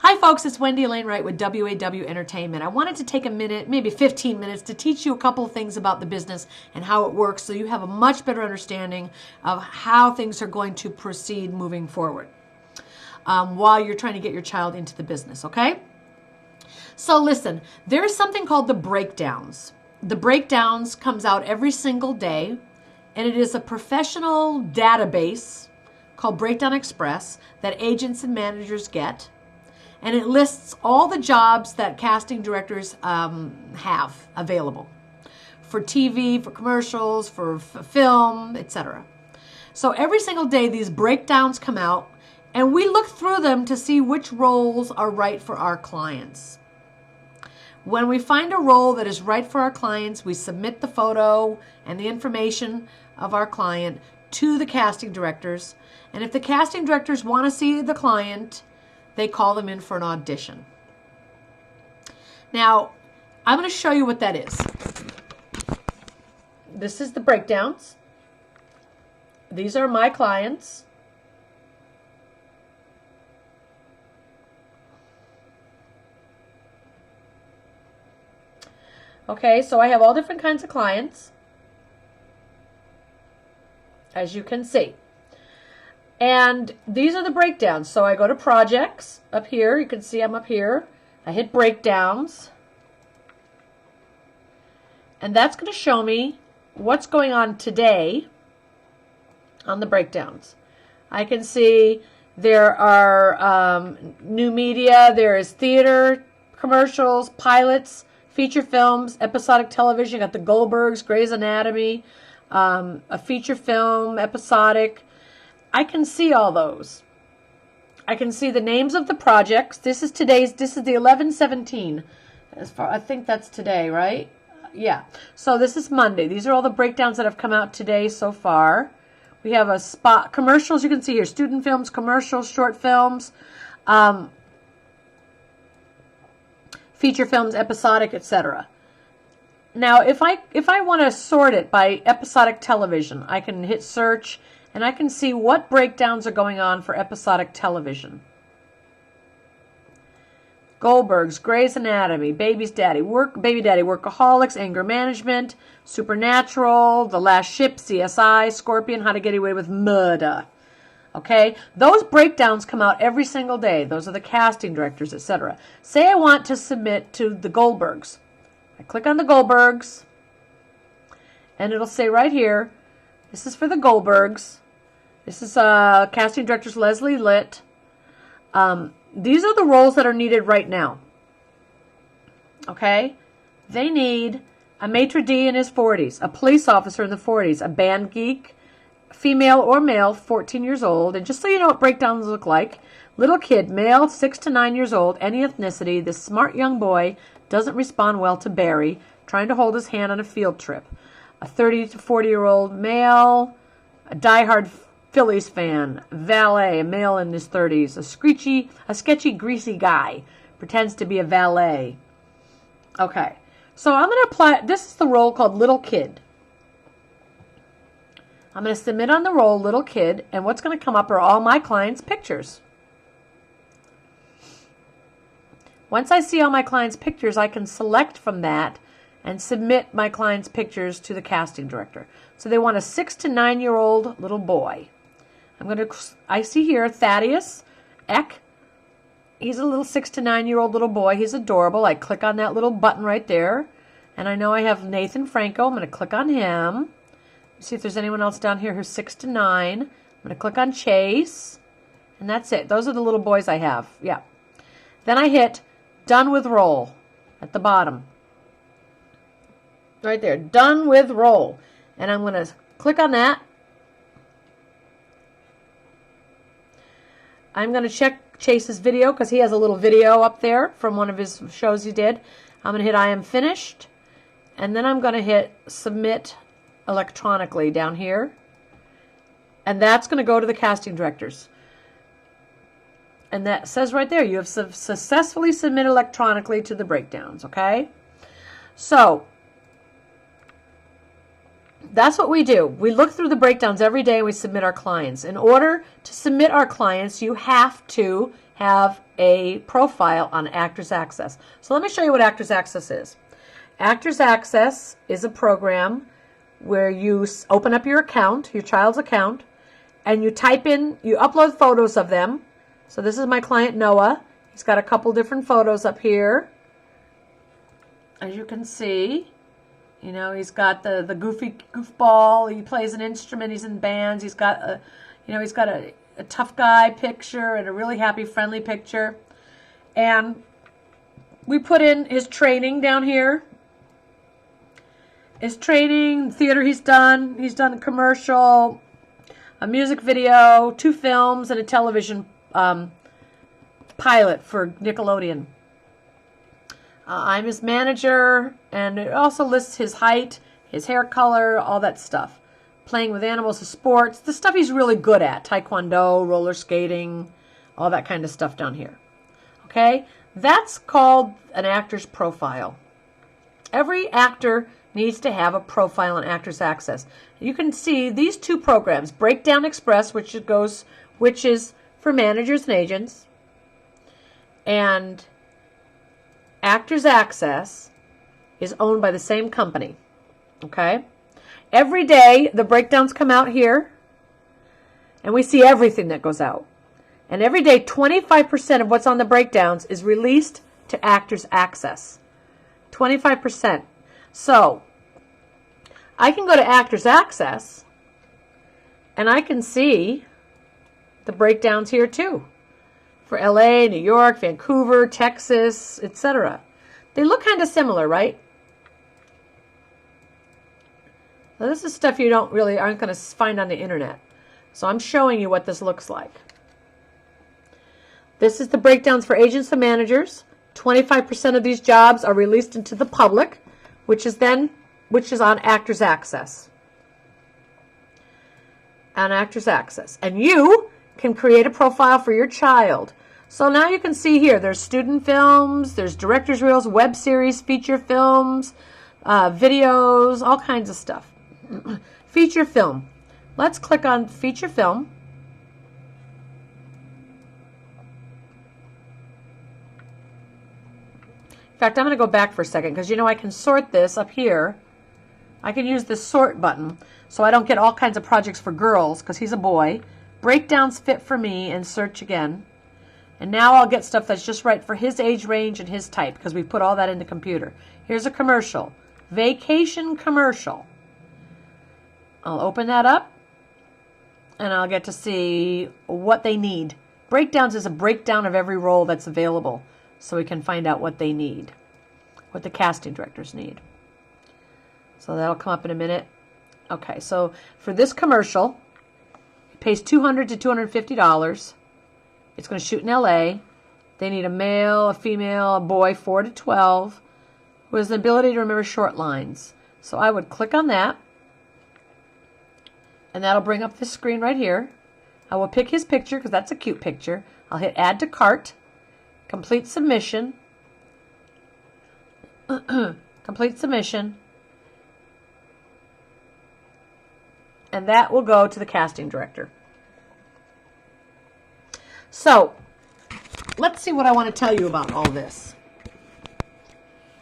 Hi folks, it's Wendy Alane Wright with WAW Entertainment. I wanted to take a minute, maybe 15 minutes, to teach you a couple of things about the business and how it works so you have a much better understanding of how things are going to proceed moving forward while you're trying to get your child into the business, okay? So listen, there's something called the breakdowns. The breakdowns comes out every single day, and it is a professional database called Breakdown Express that agents and managers get. And it lists all the jobs that casting directors have available for TV, for commercials, for film, etc. So every single day these breakdowns come out, and we look through them to see which roles are right for our clients. When we find a role that is right for our clients, we submit the photo and the information of our client to the casting directors. And if the casting directors want to see the client, they call them in for an audition. Now, I'm going to show you what that is. This is the breakdowns. These are my clients. Okay, so I have all different kinds of clients, as you can see. And these are the breakdowns. So I go to projects up here. You can see I'm up here. I hit breakdowns. And that's going to show me what's going on today on the breakdowns. I can see there are new media. There is theater, commercials, pilots, feature films, episodic television. You got the Goldbergs, Grey's Anatomy, a feature film, episodic. I can see all those. I can see the names of the projects. This is the 11/17. I think that's today, right? Yeah. So this is Monday. These are all the breakdowns that have come out today so far. We have a spot commercials. You can see here student films, commercials, short films, feature films, episodic, etc. Now, if I want to sort it by episodic television, I can hit search. And I can see what breakdowns are going on for episodic television. Goldbergs, Grey's Anatomy, Baby Daddy, Workaholics, Anger Management, Supernatural, The Last Ship, CSI, Scorpion, How to Get Away with Murder. Okay, those breakdowns come out every single day. Those are the casting directors, etc. Say I want to submit to the Goldbergs. I click on the Goldbergs, and it'll say right here, this is for the Goldbergs. This is casting directors Leslie Litt. These are the roles that are needed right now. Okay? They need a maitre d' in his 40s, a police officer in the 40s, a band geek, female or male, 14 years old. And just so you know what breakdowns look like, little kid, male, 6 to 9 years old, any ethnicity. This smart young boy doesn't respond well to Barry, trying to hold his hand on a field trip. A 30 to 40-year-old male, a diehard Phillies fan, valet, a male in his 30s, a sketchy, greasy guy, pretends to be a valet. Okay, so I'm going to apply, this is the role called Little Kid. I'm going to submit on the role Little Kid, and what's going to come up are all my clients' pictures. Once I see all my clients' pictures, I can select from that and submit my client's pictures to the casting director. So they want a 6 to 9-year-old little boy. I see here Thaddeus Eck. He's a little 6 to 9-year-old little boy. He's adorable. I click on that little button right there. And I know I have Nathan Franco. I'm going to click on him. See if there's anyone else down here who's 6 to 9. I'm going to click on Chase. And that's it. Those are the little boys I have. Yeah. Then I hit Done with Role at the bottom. Right there, done with roll. And I'm going to click on that. I'm going to check Chase's video because he has a little video up there from one of his shows he did. I'm going to hit I am finished. And then I'm going to hit submit electronically down here. And that's going to go to the casting directors. And that says right there, you have successfully submitted electronically to the breakdowns, okay? So that's what we do. We look through the breakdowns every day and we submit our clients. In order to submit our clients, you have to have a profile on Actors Access. So let me show you what Actors Access is. Actors Access is a program where you open up your account, your child's account, and you type in, you upload photos of them. So this is my client Noah. He's got a couple different photos up here. As you can see, you know, he's got the goofy goofball. He plays an instrument. He's in bands. He's got a, you know, he's got a tough guy picture and a really happy, friendly picture. And we put in his training down here. His training, theater he's done. He's done a commercial, a music video, 2 films, and a television pilot for Nickelodeon. I'm his manager, and it also lists his height, his hair color, all that stuff. Playing with animals, his sports, the stuff he's really good at. Taekwondo, roller skating, all that kind of stuff down here. Okay? That's called an actor's profile. Every actor needs to have a profile on Actors Access. You can see these 2 programs, Breakdown Express, which is for managers and agents, and Actors Access is owned by the same company. Okay? Every day the breakdowns come out here, and we see everything that goes out. And every day 25% of what's on the breakdowns is released to Actors Access. 25%. So I can go to Actors Access and I can see the breakdowns here too. For LA, New York, Vancouver, Texas, etc. They look kind of similar, right? Now, this is stuff you aren't going to find on the internet. So I'm showing you what this looks like. This is the breakdowns for agents and managers. 25% of these jobs are released into the public, which is on Actors Access. On Actors Access. And you can create a profile for your child. So now you can see here, there's student films, there's director's reels, web series, feature films, videos, all kinds of stuff. Feature film. Let's click on feature film. In fact, I'm going to go back for a second because, you know, I can sort this up here. I can use this sort button so I don't get all kinds of projects for girls because he's a boy. Breakdowns fit for me and search again. And now I'll get stuff that's just right for his age range and his type because we put all that in the computer. Here's a commercial. Vacation commercial. I'll open that up and I'll get to see what they need. Breakdowns is a breakdown of every role that's available so we can find out what they need, what the casting directors need. So that'll come up in a minute. Okay, so for this commercial, it pays $200 to $250. It's going to shoot in LA. They need a male, a female, a boy, 4 to 12, who has the ability to remember short lines. So I would click on that, and that'll bring up this screen right here. I will pick his picture because that's a cute picture. I'll hit Add to Cart, Complete Submission, Complete Submission, and that will go to the casting director. So, let's see what I want to tell you about all this.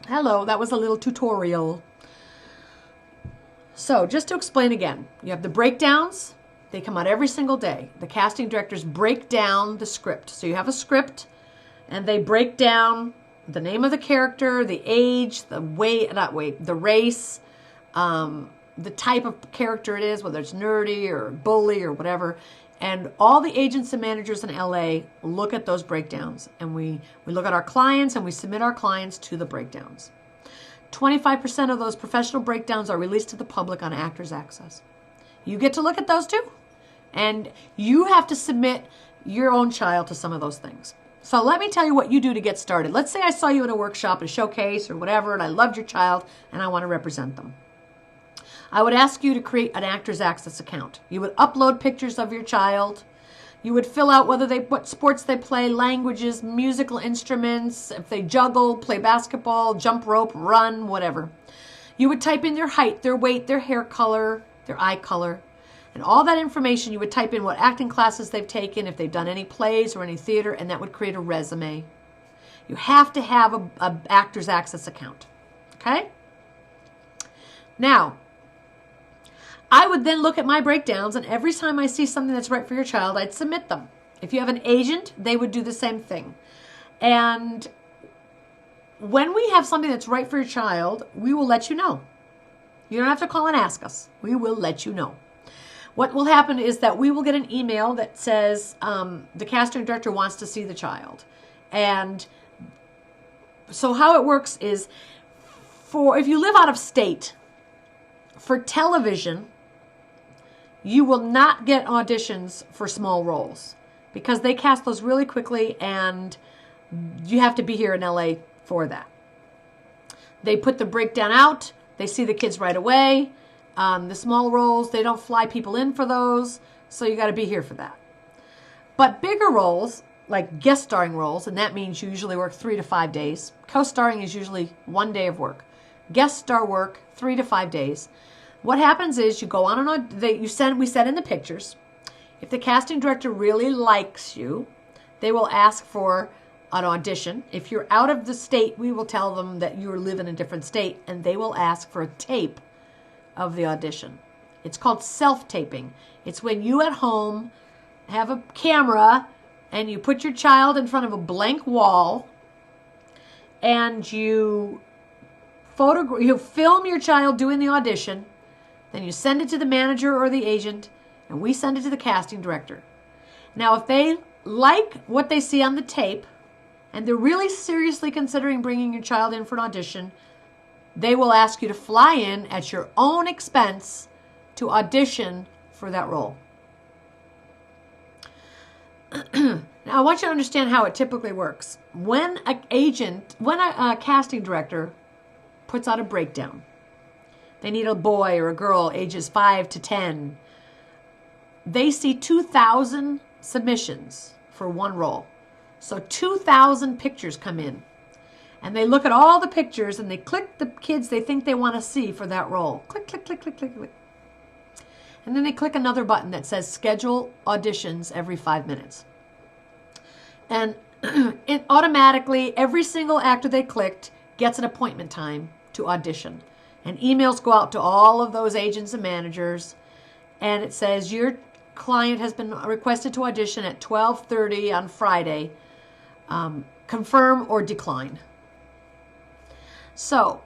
Hello, that was a little tutorial. So, just to explain again, you have the breakdowns. They come out every single day. The casting directors break down the script. So you have a script, and they break down the name of the character, the age, the race, the type of character it is, whether it's nerdy or bully or whatever. And all the agents and managers in LA look at those breakdowns. And we look at our clients and we submit our clients to the breakdowns. 25% of those professional breakdowns are released to the public on Actors Access. You get to look at those too. And you have to submit your own child to some of those things. So let me tell you what you do to get started. Let's say I saw you in a workshop, a showcase or whatever, and I loved your child and I want to represent them. I would ask you to create an Actors Access account. You would upload pictures of your child. You would fill out what sports they play, languages, musical instruments, if they juggle, play basketball, jump rope, run, whatever. You would type in their height, their weight, their hair color, their eye color. And all that information, you would type in what acting classes they've taken, if they've done any plays or any theater, and that would create a resume. You have to have a Actors Access account. Okay? Now, I would then look at my breakdowns, and every time I see something that's right for your child, I'd submit them. If you have an agent, they would do the same thing. And when we have something that's right for your child, we will let you know. You don't have to call and ask us. We will let you know. What will happen is that we will get an email that says the casting director wants to see the child. And so how it works is, if you live out of state, for television, you will not get auditions for small roles because they cast those really quickly and you have to be here in LA for that. They put the breakdown out. They see the kids right away. The small roles, they don't fly people in for those, so you got to be here for that. But bigger roles, like guest starring roles, and that means you usually work 3 to 5 days. Co-starring is usually 1 day of work. Guest star work, 3 to 5 days. What happens is you go on we send in the pictures. If the casting director really likes you, they will ask for an audition. If you're out of the state, we will tell them that you live in a different state, and they will ask for a tape of the audition. It's called self-taping. It's when you at home have a camera and you put your child in front of a blank wall and you film your child doing the audition, then you send it to the manager or the agent, and we send it to the casting director. Now, if they like what they see on the tape and they're really seriously considering bringing your child in for an audition, they will ask you to fly in at your own expense to audition for that role. Now, I want you to understand how it typically works. When a casting director puts out a breakdown, they need a boy or a girl ages 5 to 10. They see 2,000 submissions for one role. So 2,000 pictures come in. And they look at all the pictures and they click the kids they think they want to see for that role. Click, click, click, click, click, click. And then they click another button that says schedule auditions every 5 minutes. And it automatically, every single actor they clicked gets an appointment time to audition. And emails go out to all of those agents and managers. And it says your client has been requested to audition at 12:30 on Friday. Confirm or decline. So,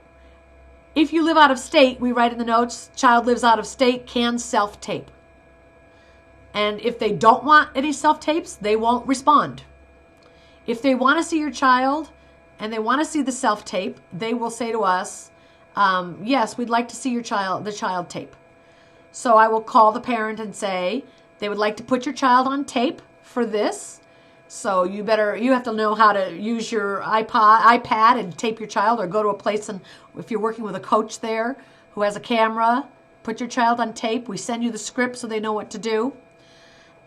if you live out of state, we write in the notes, child lives out of state, can self-tape. And if they don't want any self-tapes, they won't respond. If they want to see your child and they want to see the self-tape, they will say to us, yes, we'd like to see the child tape. So I will call the parent and say, they would like to put your child on tape for this. So you have to know how to use your iPad and tape your child, or go to a place, and if you're working with a coach there who has a camera, put your child on tape. We send you the script so they know what to do.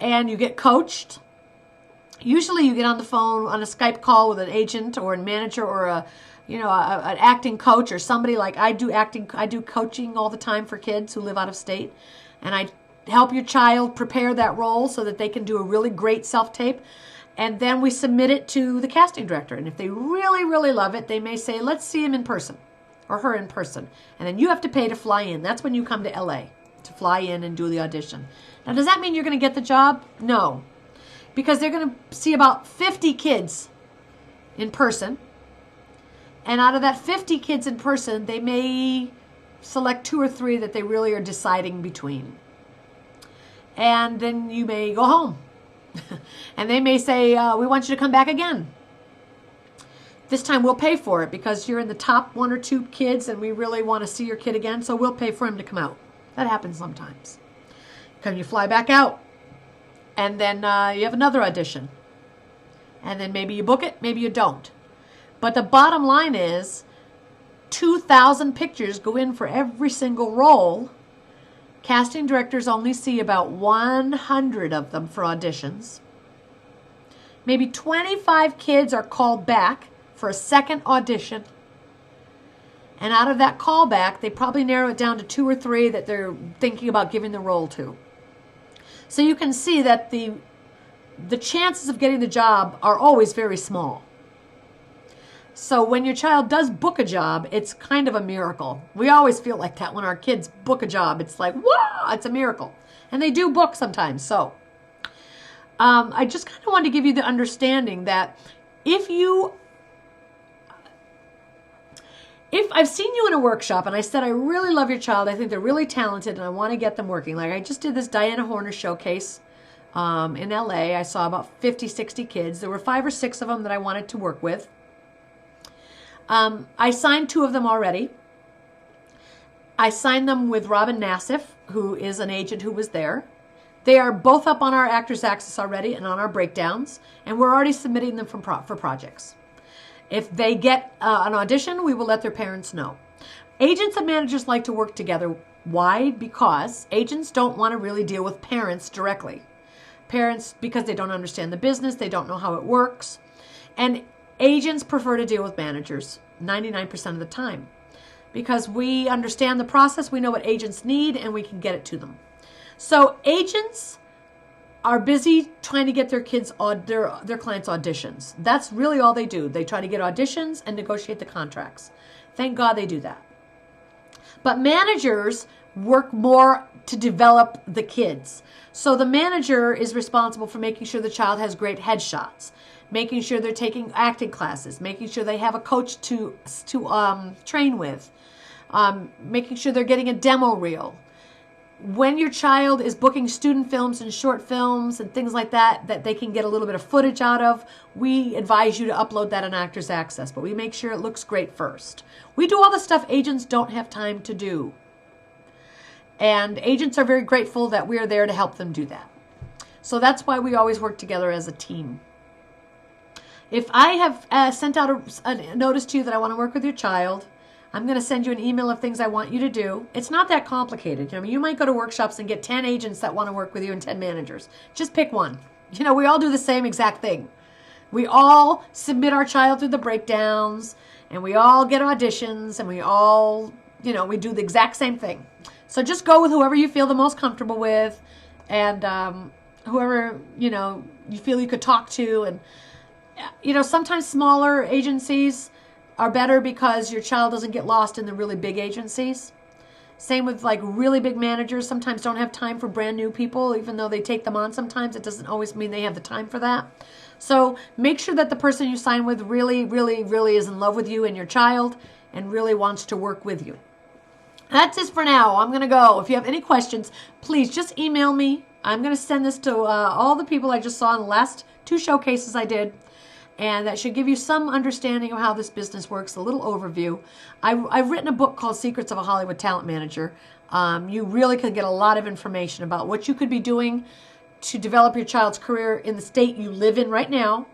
And you get coached. Usually you get on the phone on a Skype call with an agent or a manager or an acting coach or somebody. Like I do coaching all the time for kids who live out of state. And I help your child prepare that role so that they can do a really great self-tape. And then we submit it to the casting director. And if they really, really love it, they may say, let's see him in person or her in person. And then you have to pay to fly in. That's when you come to LA to fly in and do the audition. Now, does that mean you're going to get the job? No. Because they're going to see about 50 kids in person. And out of that 50 kids in person, they may select 2 or 3 that they really are deciding between. And then you may go home. And they may say, we want you to come back again. This time we'll pay for it because you're in the top 1 or 2 kids and we really want to see your kid again, so we'll pay for him to come out. That happens sometimes. Can you fly back out? And then you have another audition. And then maybe you book it, maybe you don't. But the bottom line is 2,000 pictures go in for every single role. Casting directors only see about 100 of them for auditions. Maybe 25 kids are called back for a second audition. And out of that callback, they probably narrow it down to 2 or 3 that they're thinking about giving the role to. So you can see that the chances of getting the job are always very small. So when your child does book a job, it's kind of a miracle. We always feel like that when our kids book a job. It's like, wow, it's a miracle. And they do book sometimes. So I just kind of wanted to give you the understanding that if I've seen you in a workshop and I said, I really love your child, I think they're really talented and I want to get them working. Like I just did this Diana Horner showcase in LA. I saw about 50, 60 kids. There were 5 or 6 of them that I wanted to work with. I signed 2 of them already. I signed them with Robin Nassif, who is an agent who was there. They are both up on our Actors Access already and on our breakdowns, and we're already submitting them for projects. If they get an audition, we will let their parents know. Agents and managers like to work together. Why? Because agents don't want to really deal with parents directly. Parents, because they don't understand the business, they don't know how it works. And agents prefer to deal with managers 99% of the time because we understand the process, we know what agents need, and we can get it to them. So agents are busy trying to get their kids, their clients auditions. That's really all they do. They try to get auditions and negotiate the contracts. Thank God they do that. But managers work more to develop the kids. So the manager is responsible for making sure the child has great headshots, making sure they're taking acting classes, making sure they have a coach to train with, making sure they're getting a demo reel. When your child is booking student films and short films and things like that, that they can get a little bit of footage out of, we advise you to upload that on Actors Access, but we make sure it looks great first. We do all the stuff agents don't have time to do. And agents are very grateful that we are there to help them do that. So that's why we always work together as a team. If I have sent out a notice to you that I want to work with your child, I'm going to send you an email of things I want you to do. It's not that complicated. I mean, you might go to workshops and get 10 agents that want to work with you and 10 managers. Just pick one. You know, we all do the same exact thing. We all submit our child through the breakdowns, and we all get auditions, and we all, you know, we do the exact same thing. So just go with whoever you feel the most comfortable with, and whoever, you know, you feel you could talk to. And you know, sometimes smaller agencies are better because your child doesn't get lost in the really big agencies. Same with like really big managers. Sometimes don't have time for brand new people, even though they take them on sometimes. It doesn't always mean they have the time for that. So make sure that the person you sign with really, really, really is in love with you and your child and really wants to work with you. That's it for now. I'm going to go. If you have any questions, please just email me. I'm going to send this to all the people I just saw in the last 2 showcases I did. And that should give you some understanding of how this business works, a little overview. I've written a book called Secrets of a Hollywood Talent Manager. You really can get a lot of information about what you could be doing to develop your child's career in the state you live in right now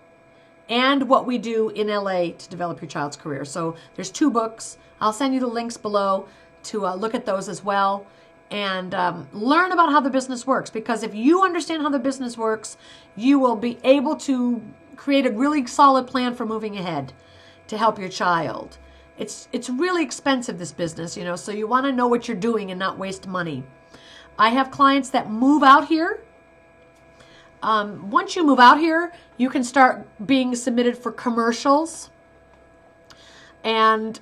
and what we do in LA to develop your child's career. So there's 2 books. I'll send you the links below to look at those as well and learn about how the business works. Because if you understand how the business works, you will be able to create a really solid plan for moving ahead to help your child. It's really expensive, this business, you know, so you want to know what you're doing and not waste money. I have clients that move out here. Once you move out here, you can start being submitted for commercials and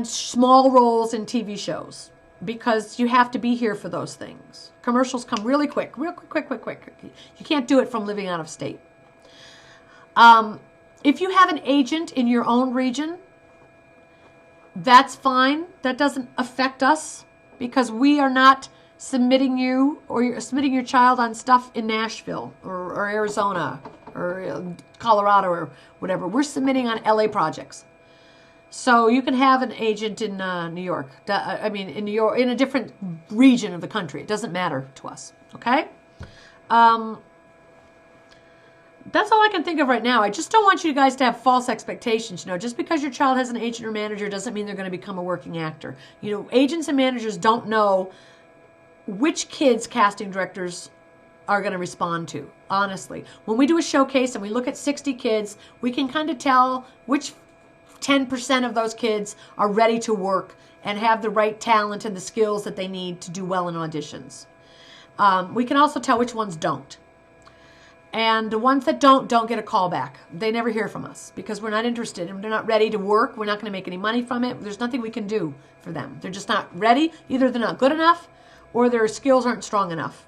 small roles in TV shows because you have to be here for those things. Commercials come really quick, real quick. You can't do it from living out of state. If you have an agent in your own region, that's fine. That doesn't affect us because we are not submitting you or you're submitting your child on stuff in Nashville or Arizona or Colorado or whatever. We're submitting on LA projects. So you can have an agent in New York. I mean, in New York, in a different region of the country. It doesn't matter to us. Okay? That's all I can think of right now. I just don't want you guys to have false expectations. You know, just because your child has an agent or manager doesn't mean they're going to become a working actor. You know, agents and managers don't know which kids casting directors are going to respond to, honestly. When we do a showcase and we look at 60 kids, we can kind of tell which 10% of those kids are ready to work and have the right talent and the skills that they need to do well in auditions. We can also tell which ones don't. And the ones that don't get a call back. They never hear from us because we're not interested and they're not ready to work. We're not going to make any money from it. There's nothing we can do for them. They're just not ready. Either they're not good enough or their skills aren't strong enough.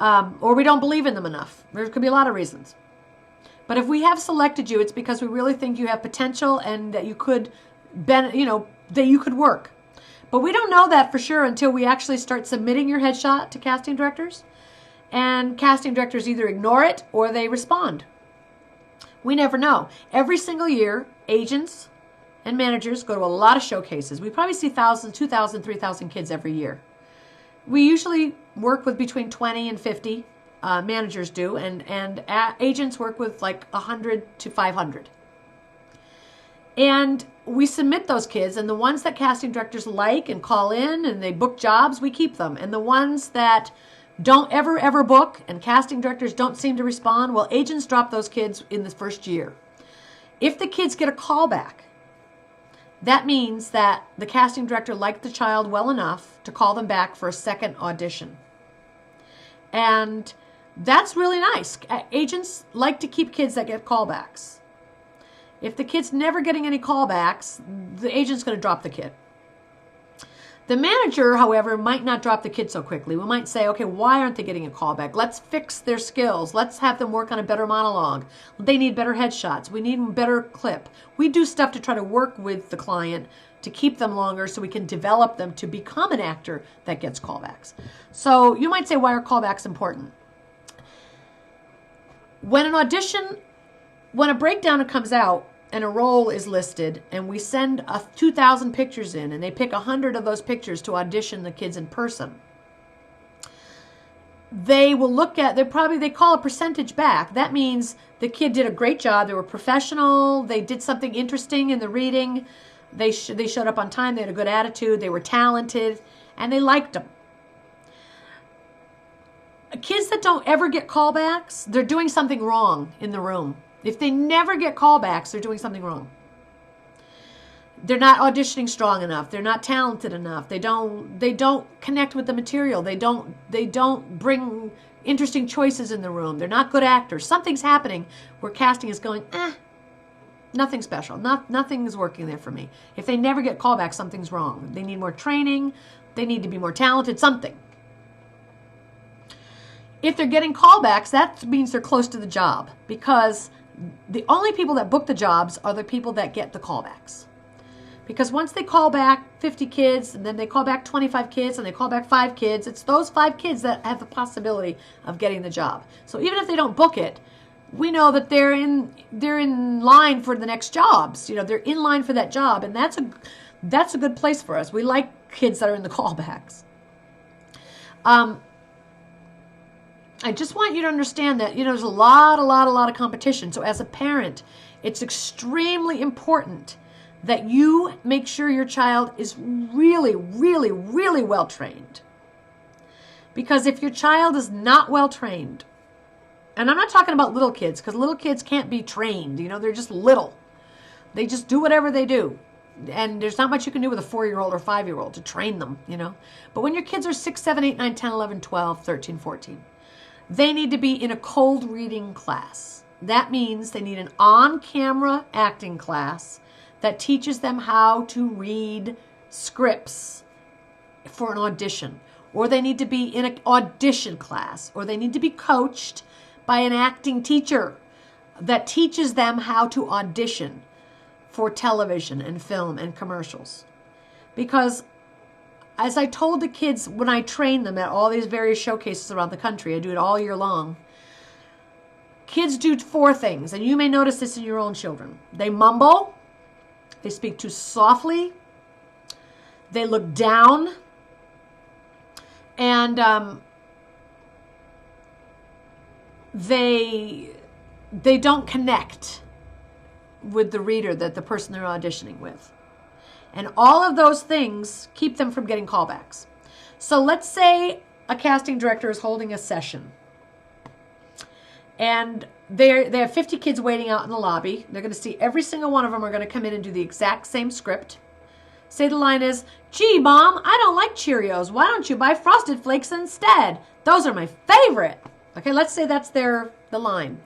Or we don't believe in them enough. There could be a lot of reasons. But if we have selected you, it's because we really think you have potential and that you could, that you could work. But we don't know that for sure until we actually start submitting your headshot to casting directors. And casting directors either ignore it or they respond. We never know. Every single year, agents and managers go to a lot of showcases. We probably see 1,000, 2,000, 3,000 kids every year. We usually work with between 20 and 50, managers do, and agents work with like 100 to 500. And we submit those kids, and the ones that casting directors like and call in and they book jobs, we keep them. And the ones that don't ever book and casting directors don't seem to respond, well, agents drop those kids in the first year. If the kids get a call back, that means that the casting director liked the child well enough to call them back for a second audition. And that's really nice. Agents like to keep kids that get callbacks. If the kid's never getting any callbacks, the agent's going to drop the kid. The manager, however, might not drop the kid so quickly. We might say, okay, why aren't they getting a callback? Let's fix their skills. Let's have them work on a better monologue. They need better headshots. We need a better clip. We do stuff to try to work with the client to keep them longer so we can develop them to become an actor that gets callbacks. So you might say, why are callbacks important? When a breakdown comes out, and a role is listed, and we send 2,000 pictures in, and they pick 100 of those pictures to audition the kids in person. They will look at, they call a percentage back. That means the kid did a great job. They were professional. They did something interesting in the reading. They showed up on time. They had a good attitude. They were talented, and they liked them. Kids that don't ever get callbacks, they're doing something wrong in the room. If they never get callbacks, they're doing something wrong. They're not auditioning strong enough. They're not talented enough. They don't connect with the material. They don't bring interesting choices in the room. They're not good actors. Something's happening where casting is going, nothing special. Nothing is working there for me. If they never get callbacks, something's wrong. They need more training. They need to be more talented, something. If they're getting callbacks, that means they're close to the job, because the only people that book the jobs are the people that get the callbacks. Because once they call back 50 kids, and then they call back 25 kids, and they call back 5 kids, it's those 5 kids that have the possibility of getting the job. So even if they don't book it, we know that they're in line for the next jobs. They're in line for that job, and that's a good place for us. We like kids that are in the callbacks. I just want you to understand that, there's a lot of competition. So as a parent, it's extremely important that you make sure your child is really, really, really well trained. Because if your child is not well trained, and I'm not talking about little kids, because little kids can't be trained. They're just little. They just do whatever they do. And there's not much you can do with a 4-year-old or 5-year-old to train them, But when your kids are 6, 7, 8, 9, 10, 11, 12, 13, 14, they need to be in a cold reading class. That means they need an on-camera acting class that teaches them how to read scripts for an audition. Or they need to be in an audition class. Or they need to be coached by an acting teacher that teaches them how to audition for television and film and commercials. Because as I told the kids when I train them at all these various showcases around the country, I do it all year long. Kids do 4 things, and you may notice this in your own children. They mumble, they speak too softly, they look down, and they don't connect with the reader, that the person they're auditioning with. And all of those things keep them from getting callbacks. So let's say a casting director is holding a session. And they have 50 kids waiting out in the lobby. They're going to see every single one of them are going to come in and do the exact same script. Say the line is, "Gee, Mom, I don't like Cheerios. Why don't you buy Frosted Flakes instead? Those are my favorite." Okay, let's say that's the line.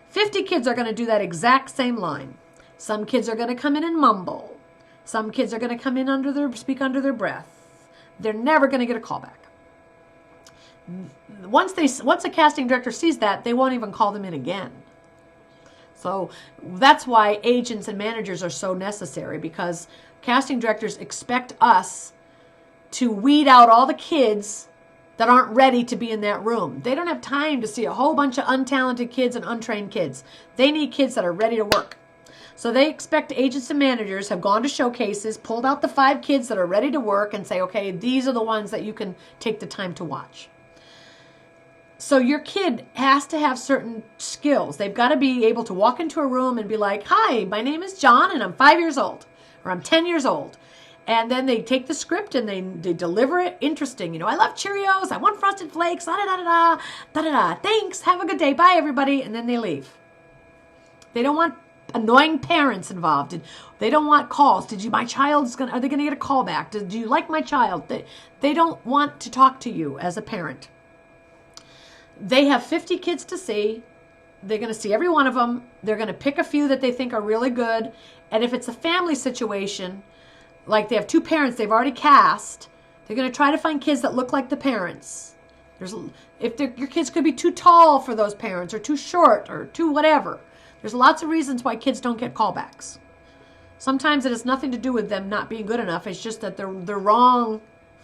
50 kids are going to do that exact same line. Some kids are going to come in and mumble. Some kids are going to come in speak under their breath. They're never going to get a callback. Once a casting director sees that, they won't even call them in again. So that's why agents and managers are so necessary, because casting directors expect us to weed out all the kids that aren't ready to be in that room. They don't have time to see a whole bunch of untalented kids and untrained kids. They need kids that are ready to work. So they expect agents and managers have gone to showcases, pulled out the 5 kids that are ready to work and say, okay, these are the ones that you can take the time to watch. So your kid has to have certain skills. They've got to be able to walk into a room and be like, "Hi, my name is John and I'm 5 years old," or "I'm 10 years old." And then they take the script and they deliver it interesting. "I love Cheerios. I want Frosted Flakes. Da-da-da-da-da. Thanks. Have a good day. Bye, everybody." And then they leave. They don't want annoying parents involved. They don't want calls. Are they going to get a call back? Do you like my child? They don't want to talk to you as a parent. They have 50 kids to see. They're going to see every one of them. They're going to pick a few that they think are really good. And if it's a family situation, like they have 2 parents they've already cast, they're going to try to find kids that look like the parents. Your kids could be too tall for those parents, or too short, or too whatever. There's lots of reasons why kids don't get callbacks. Sometimes it has nothing to do with them not being good enough. It's just that they're wrong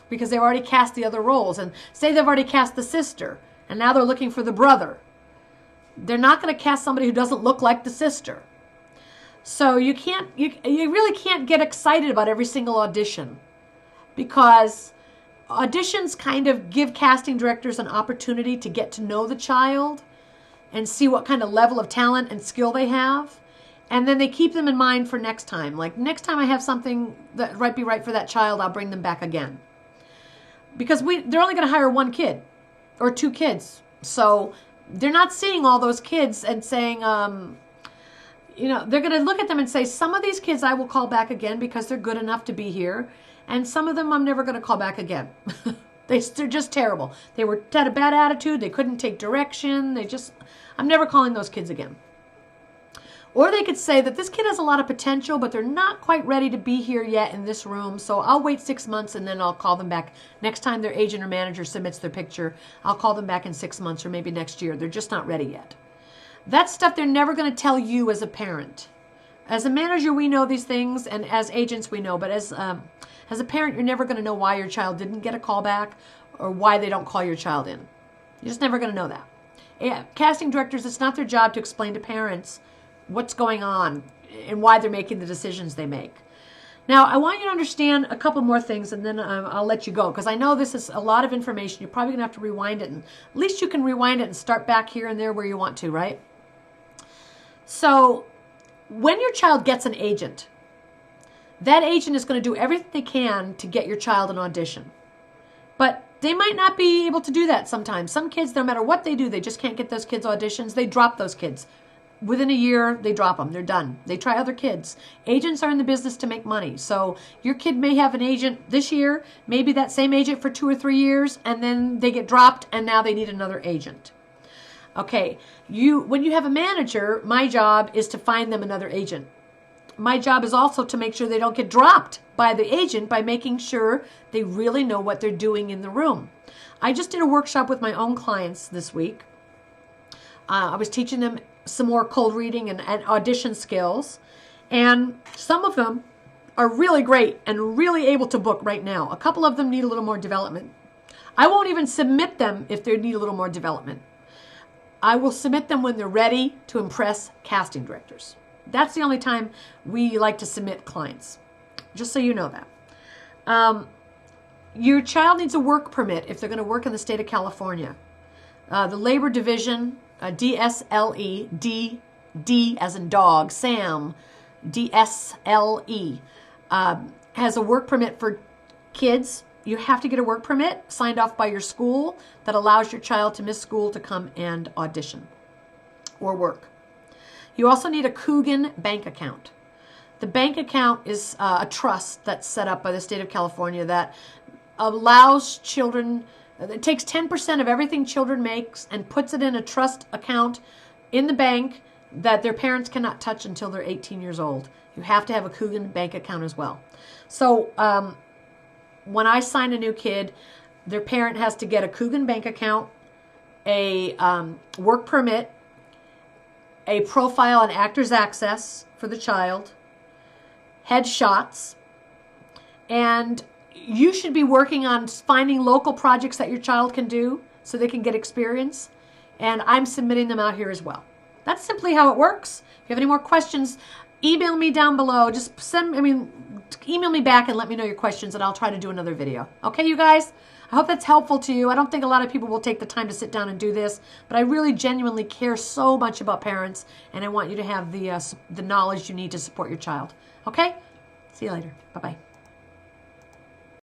because they've already cast the other roles. And say they've already cast the sister, and now they're looking for the brother. They're not going to cast somebody who doesn't look like the sister. So you really can't get excited about every single audition, because auditions kind of give casting directors an opportunity to get to know the child and see what kind of level of talent and skill they have. And then they keep them in mind for next time. Like, next time I have something that might be right for that child, I'll bring them back again. Because they're only going to hire 1 kid or 2 kids. So they're not seeing all those kids and saying, they're going to look at them and say, some of these kids I will call back again because they're good enough to be here. And some of them I'm never going to call back again. They're just terrible. They had a bad attitude. They couldn't take direction. I'm never calling those kids again. Or they could say that this kid has a lot of potential, but they're not quite ready to be here yet in this room. So I'll wait 6 months and then I'll call them back. Next time their agent or manager submits their picture, I'll call them back in 6 months or maybe next year. They're just not ready yet. That's stuff they're never going to tell you as a parent. As a manager, we know these things, and as agents, we know. But as a parent, you're never going to know why your child didn't get a call back or why they don't call your child in. You're just never going to know that. Casting directors, it's not their job to explain to parents what's going on and why they're making the decisions they make. Now, I want you to understand a couple more things, and then I'll let you go, because I know this is a lot of information. You're probably going to have to rewind it, and at least you can rewind it and start back here and there where you want to, right? So when your child gets an agent, that agent is going to do everything they can to get your child an audition. But they might not be able to do that sometimes. Some kids, no matter what they do, they just can't get those kids auditions. They drop those kids. Within a year, they drop them. They're done. They try other kids. Agents are in the business to make money. So your kid may have an agent this year, maybe that same agent for 2 or 3 years, and then they get dropped, and now they need another agent. Okay, when you have a manager, my job is to find them another agent. My job is also to make sure they don't get dropped by the agent by making sure they really know what they're doing in the room. I just did a workshop with my own clients this week. I was teaching them some more cold reading and audition skills. And some of them are really great and really able to book right now. A couple of them need a little more development. I won't even submit them if they need a little more development. I will submit them when they're ready to impress casting directors. That's the only time we like to submit clients, just so you know that. Your child needs a work permit if they're going to work in the state of California. The Labor Division, DSLE, D as in dog, Sam, DSLE, has a work permit for kids. You have to get a work permit signed off by your school that allows your child to miss school to come and audition or work. You also need a Coogan bank account. The bank account is a trust that's set up by the state of California that allows children, it takes 10% of everything children makes and puts it in a trust account in the bank that their parents cannot touch until they're 18 years old. You have to have a Coogan bank account as well. So when I sign a new kid, their parent has to get a Coogan bank account, a work permit, a profile and actor's access for the child, headshots, and you should be working on finding local projects that your child can do so they can get experience, and I'm submitting them out here as well. That's simply how it works. If you have any more questions, email me down below. Just email me back and let me know your questions, and I'll try to do another video. Okay, you guys? I hope that's helpful to you. I don't think a lot of people will take the time to sit down and do this, but I really genuinely care so much about parents, and I want you to have the knowledge you need to support your child. Okay? See you later. Bye-bye.